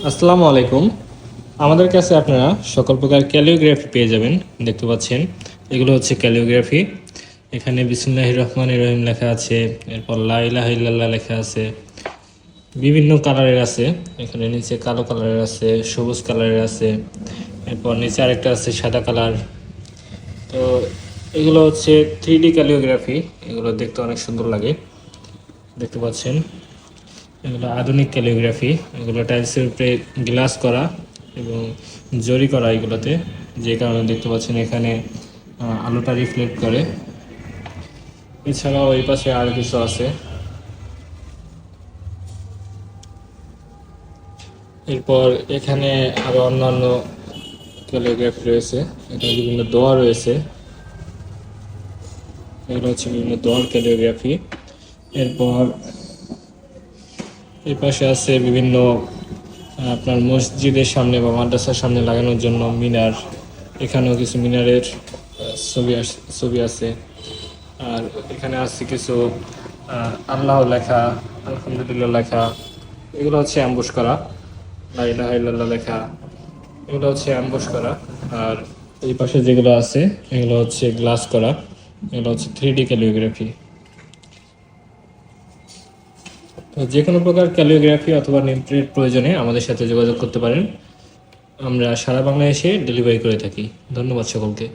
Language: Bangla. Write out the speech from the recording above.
আসসালামু আলাইকুম। আমাদের কাছে আপনারা সকল প্রকার ক্যালিওগ্রাফি পেয়ে যাবেন। দেখতে পাচ্ছেন এগুলো হচ্ছে ক্যালিওগ্রাফি। এখানে বিসমিল্লাহির রহমানির রহিম লেখা আছে, এরপর লা ইলাহা ইল্লাল্লাহ লেখা আছে, বিভিন্ন কালারের আছে। এখানে নিচে কালো কালারের আছে, সবুজ কালারের আছে, এরপর নিচে আরেকটা আছে সাদা কালার। তো এগুলো হচ্ছে 3D ক্যালিওগ্রাফি। এগুলো দেখতে অনেক সুন্দর লাগে, দেখতে পাচ্ছেন। এগুলো আধুনিক ক্যালিগ্রাফি। এগুলো টাইলসের উপরে গ্লাস করা এবং জরি করা এগুলোতে, যে কারণে দেখতে পাচ্ছেন এখানে আলোটা রিফ্লেক্ট করে। এছাড়াও এই পাশে আরও কিছু আছে। এরপর এখানে আরও অন্যান্য ক্যালিগ্রাফি রয়েছে। এখানে বিভিন্ন দোয়া রয়েছে, এগুলো হচ্ছে বিভিন্ন দোয়ার ক্যালিগ্রাফি। এরপর এই পাশে আছে বিভিন্ন আপনার মসজিদের সামনে বা মাদ্রাসার সামনে লাগানোর জন্য মিনার। এখানেও কিছু মিনারের ছবি আছে। আর এখানে আছে কিছু আল্লাহ লেখা, আলহামদুলিল্লাহ লেখা। এগুলো হচ্ছে অ্যাম্বুশ করা, লা ইলাহা ইল্লাল্লাহ লেখা। এগুলো হচ্ছে অ্যাম্বুশ করা। আর এই পাশে যেগুলো আছে এগুলো হচ্ছে গ্লাস করা। এগুলো হচ্ছে 3D ক্যালিওগ্রাফি। তো যে কোনো প্রকার ক্যালিওগ্রাফি অথবা নেম প্লেট প্রয়োজনে আমাদের সাথে যোগাযোগ করতে পারেন। আমরা সারা বাংলাদেশে ডেলিভারি করে থাকি। ধন্যবাদ সকলকে।